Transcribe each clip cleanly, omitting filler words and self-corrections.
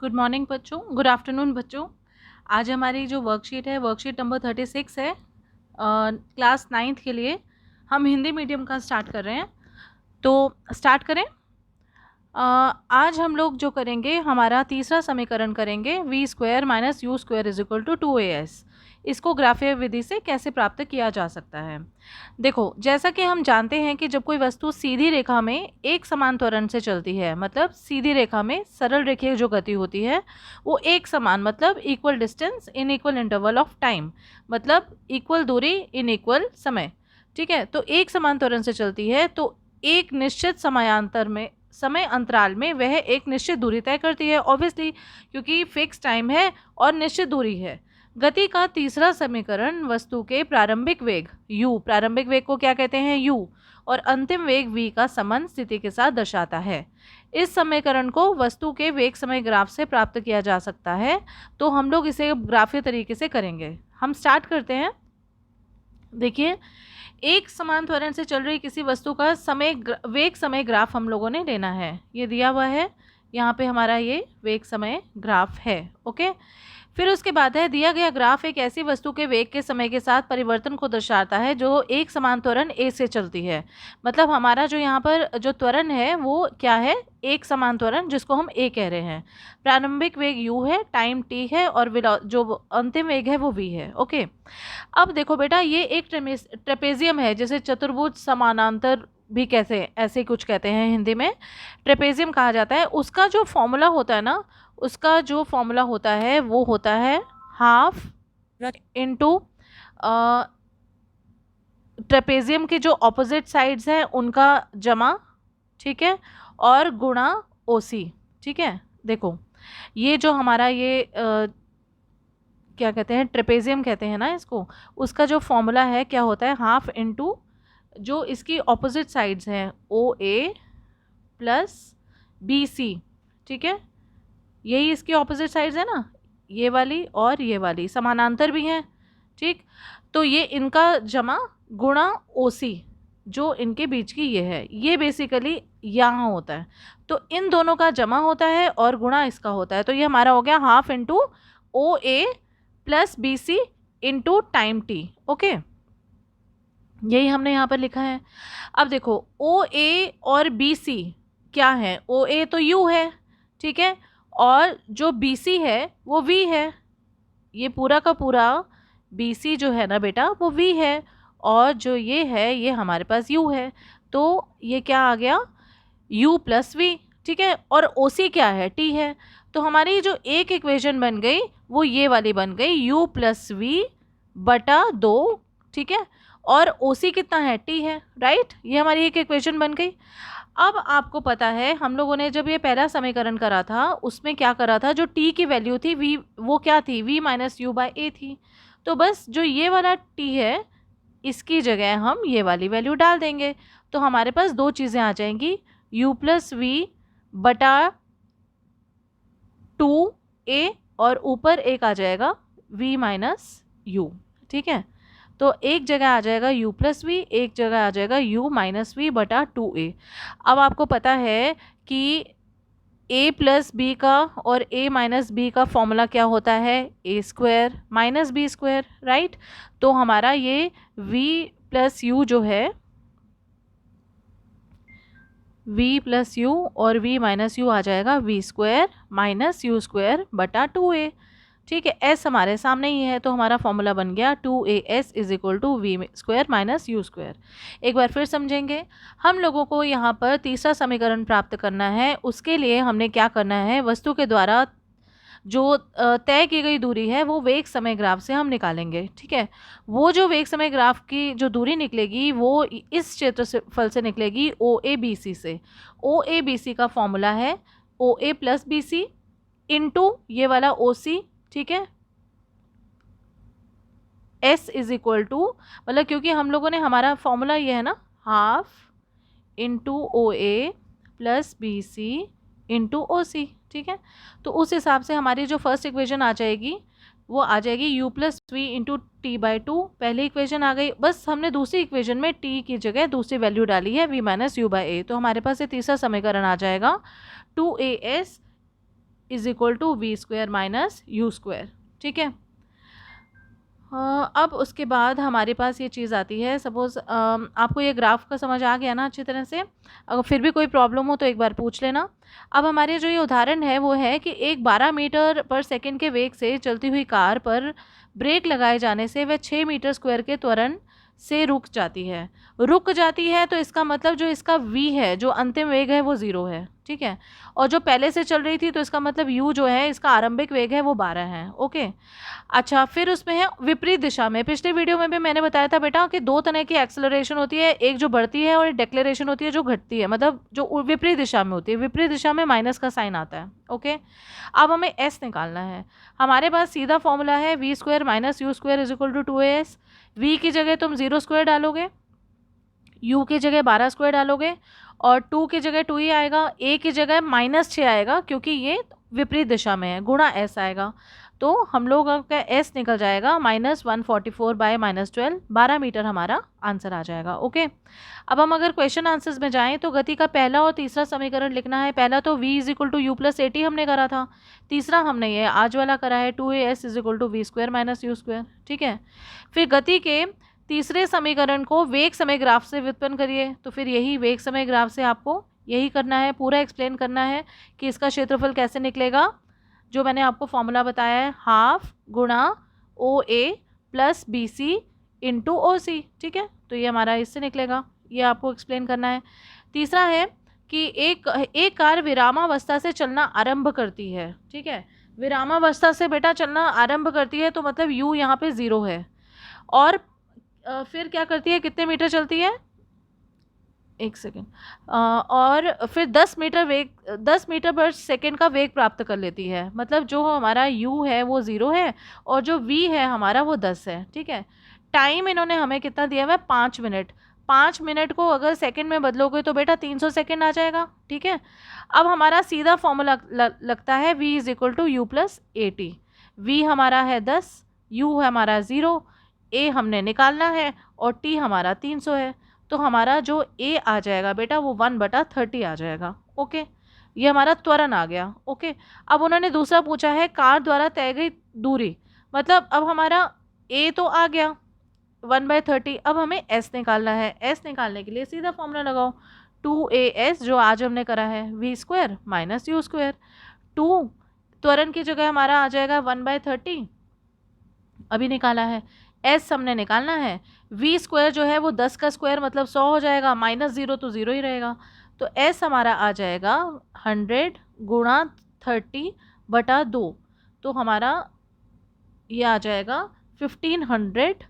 Good morning बच्चों, good afternoon बच्चों। आज हमारी जो वर्कशीट है, वर्कशीट नंबर 36 है, क्लास 9th के लिए। हम हिंदी मीडियम का स्टार्ट कर रहे हैं, तो स्टार्ट करें। आज हम लोग जो करेंगे, हमारा तीसरा समीकरण करेंगे, v square minus u square is equal to 2as। इसको ग्राफीय विधि से कैसे प्राप्त किया जा सकता है। देखो, जैसा कि हम जानते हैं कि जब कोई वस्तु सीधी रेखा में एक समान त्वरण से चलती है, मतलब सीधी रेखा में सरल रेखीय जो गति होती है वो एक समान, मतलब equal distance in equal interval of time, मतलब इक्वल दूरी इन इक्वल समय। ठीक है, तो एक समान त्वरण से चलती है तो एक निश्चित समय अंतराल में वह एक निश्चित दूरी तय करती है, ऑब्वियसली, क्योंकि फिक्स टाइम है और निश्चित दूरी है। गति का तीसरा समीकरण वस्तु के प्रारंभिक वेग u, प्रारंभिक वेग को क्या कहते हैं, u, और अंतिम वेग v का संबंध स्थिति के साथ दर्शाता है। इस समीकरण को वस्तु के वेग समय ग्राफ से प्राप्त किया जा सकता है, तो हम लोग इसे ग्राफीय तरीके से करेंगे। हम स्टार्ट करते हैं। देखिए, एक समान त्वरण से चल रही किसी वस्तु का वेग समय ग्राफ हम लोगों ने लेना है। ये दिया हुआ है, यहाँ पे हमारा ये वेग समय ग्राफ है। ओके, फिर उसके बाद है, दिया गया ग्राफ एक ऐसी वस्तु के वेग के समय के साथ परिवर्तन को दर्शाता है जो एक समान त्वरण a से चलती है। मतलब हमारा जो यहाँ पर जो त्वरण है वो क्या है, एक समान त्वरण, जिसको हम a कह रहे हैं। प्रारंभिक वेग u है, टाइम t है, और जो अंतिम वेग है वो v है। ओके, अब देखो बेटा, ये एक ट्रेपेजियम है, जैसे चतुर्भुज समानांतर भी कैसे ऐसे कुछ कहते हैं, हिंदी में ट्रेपेजियम कहा जाता है। उसका जो फॉर्मूला होता है ना, उसका जो फॉर्मूला होता है वो होता है हाफ इंटू ट्रेपेजियम के जो ऑपोजिट साइड्स हैं उनका जमा, ठीक है, और गुणा ओसी। ठीक है, देखो ये जो हमारा ये क्या कहते हैं, ट्रेपेजियम कहते हैं ना इसको, उसका जो फॉर्मूला है क्या होता है, हाफ इंटू जो इसकी ऑपोजिट साइड्स हैं ओ ए प्लस बी सी। ठीक है, यही इसकी ऑपोजिट साइड्स है ना, ये वाली और ये वाली समानांतर भी हैं। ठीक, तो ये इनका जमा गुणा ओसी जो इनके बीच की ये है, ये बेसिकली यहाँ होता है, तो इन दोनों का जमा होता है और गुणा इसका होता है। तो ये हमारा हो गया half into O A plus B C into time T. Okay, यही हमने यहाँ पर लिखा है। अब देखो, ओ ए और बी सी क्या है, ओ ए तो यू है, ठीक है, और जो बी सी है वो v है। ये पूरा का पूरा बी सी जो है ना बेटा वो v है, और जो ये है ये हमारे पास u है, तो ये क्या आ गया, u प्लस वी। ठीक है, और ओ सी क्या है, t है। तो हमारी जो एक इक्वेशन बन गई वो ये वाली बन गई, u प्लस वी बटा 2। ठीक है, और ओ सी कितना है, t है, राइट। ये हमारी एक इक्वेशन बन गई। अब आपको पता है हम लोगों ने जब ये पहला समीकरण करा था उसमें क्या करा था, जो t की वैल्यू थी v, वो क्या थी, v माइनस यू बाई ए थी। तो बस जो ये वाला t है इसकी जगह हम ये वाली वैल्यू डाल देंगे, तो हमारे पास दो चीज़ें आ जाएंगी, u प्लस वी बटा 2a, और ऊपर एक आ जाएगा v माइनस यू। ठीक है, तो एक जगह आ जाएगा u प्लस वी, एक जगह आ जाएगा u माइनस वी बटा 2a। अब आपको पता है कि a प्लस बी का और a माइनस बी का फॉर्मूला क्या होता है, a स्क्वायर माइनस बी स्क्वायर, राइट। तो हमारा ये v प्लस यू जो है, v प्लस यू और v माइनस यू आ जाएगा v square minus u square बटा 2a। ठीक है, s हमारे सामने ही है, तो हमारा फॉर्मूला बन गया 2as is equal to v square minus u square. एक बार फिर समझेंगे, हम लोगों को यहाँ पर तीसरा समीकरण प्राप्त करना है। उसके लिए हमने क्या करना है, वस्तु के द्वारा जो तय की गई दूरी है वो वेग समय ग्राफ से हम निकालेंगे। ठीक है, वो जो वेग समय ग्राफ की जो दूरी निकलेगी वो इस क्षेत्रफल से निकलेगी, ओ ए बी सी से। ओ ए बी सी का फॉर्मूला है ओ A plus B C into ये वाला ओ सी। ठीक है, s इज इक्वल टू, मतलब क्योंकि हम लोगों ने, हमारा फॉर्मूला ये है ना, half into O A plus B C into O C. ठीक है, तो उस हिसाब से हमारी जो फर्स्ट इक्वेशन आ जाएगी वो आ जाएगी u plus v into t by 2। पहली इक्वेशन आ गई, बस हमने दूसरी इक्वेशन में t की जगह दूसरी वैल्यू डाली है v minus u by a, तो हमारे पास ये तीसरा समीकरण आ जाएगा 2as is equal to v square minus u square. ठीक है, अब उसके बाद हमारे पास ये चीज़ आती है, सपोज़ आपको ये ग्राफ का समझ आ गया ना अच्छी तरह से, अगर फिर भी कोई प्रॉब्लम हो तो एक बार पूछ लेना। अब हमारे जो ये उदाहरण है वो है कि एक 12 मीटर पर सेकंड के वेग से चलती हुई कार पर ब्रेक लगाए जाने से वह 6 मीटर स्क्वायर के त्वरण से रुक जाती है, तो इसका मतलब जो इसका v है, जो अंतिम वेग है वो 0 है। ठीक है, और जो पहले से चल रही थी तो इसका मतलब u जो है, इसका आरंभिक वेग है वो 12 है। ओके, अच्छा, फिर उसमें है विपरीत दिशा में। पिछले वीडियो में भी मैंने बताया था बेटा कि दो तरह की एक्सेलरेशन होती है, एक जो बढ़ती है और एक डेक्लेरेशन होती है जो घटती है, मतलब जो विपरीत दिशा में होती है। विपरीत दिशा में माइनस का साइन आता है। ओके, अब हमें s निकालना है। हमारे पास सीधा फॉर्मूला है v square minus u square is equal to 2as। v की जगह तुम 0 स्क्वायर डालोगे, u की जगह 12 स्क्वायर डालोगे, और 2 की जगह 2 ही आएगा, a की जगह -6 आएगा क्योंकि ये विपरीत दिशा में है, गुणा s आएगा। तो हम लोग का s निकल जाएगा -144/-12, 12 मीटर हमारा आंसर आ जाएगा। ओके, अब हम अगर क्वेश्चन आंसर्स में जाएं तो गति का पहला और तीसरा समीकरण लिखना है। पहला तो v is equal to u plus a t हमने करा था, तीसरा हमने ये आज वाला करा है 2as is equal to v square minus u square. ठीक है, फिर गति के तीसरे समीकरण को वेग समय ग्राफ से व्युत्पन्न करिए। तो फिर यही वेग समय ग्राफ से आपको यही करना है, पूरा एक्सप्लेन करना है कि इसका क्षेत्रफल कैसे निकलेगा। जो मैंने आपको फॉर्मूला बताया है, हाफ गुणा O A plus B C into O C. ठीक है, तो ये हमारा इससे निकलेगा, ये आपको एक्सप्लेन करना है। तीसरा है कि एक कार विरामावस्था से चलना आरंभ करती है। ठीक है, विरामावस्था से बेटा चलना आरंभ करती है तो मतलब यू यहाँ पे 0 है, और फिर क्या करती है, कितने मीटर चलती है, एक सेकेंड, और फिर 10 मीटर पर सेकेंड का वेग प्राप्त कर लेती है। मतलब जो हमारा u है वो 0 है और जो v है हमारा वो 10 है। ठीक है, टाइम इन्होंने हमें कितना दिया हुआ है, 5 मिनट। 5 मिनट को अगर सेकंड में बदलोगे तो बेटा 300 सेकंड आ जाएगा। ठीक है, अब हमारा सीधा फॉर्मूला लगता है v is equal to u plus a t. V हमारा है 10, u हमारा 0, a हमने निकालना है और t हमारा 300 है। तो हमारा जो a आ जाएगा बेटा वो 1/30 आ जाएगा। ओके, ये हमारा त्वरण आ गया। ओके, अब उन्होंने दूसरा पूछा है कार द्वारा तय गई दूरी, मतलब अब हमारा a तो आ गया 1/30, अब हमें s निकालना है। s निकालने के लिए सीधा फॉर्मूला लगाओ, 2as जो आज हमने करा है v square minus u square. 2 त्वरण की जगह हमारा आ जाएगा 1/30, अभी निकाला है। s हमने निकालना है, v स्क्वायर जो है वो 10 का स्क्वायर मतलब 100 हो जाएगा, -0 तो 0 ही रहेगा। तो s हमारा आ जाएगा 100 गुणा 30/2, तो हमारा ये आ जाएगा 1500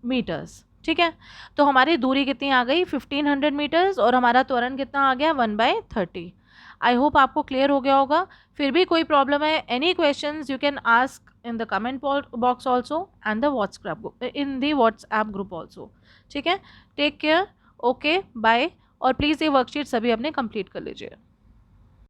मीटर्स। ठीक है, तो हमारी दूरी कितनी आ गई, 1500 मीटर्स, और हमारा त्वरण कितना आ गया, 1/30। आई होप आपको क्लियर हो गया होगा। फिर भी कोई प्रॉब्लम है, any questions you can ask in the comment box also and the WhatsApp group also। ठीक है, टेक केयर, ओके बाय, और प्लीज़ ये वर्कशीट सभी अपने कंप्लीट कर लीजिए।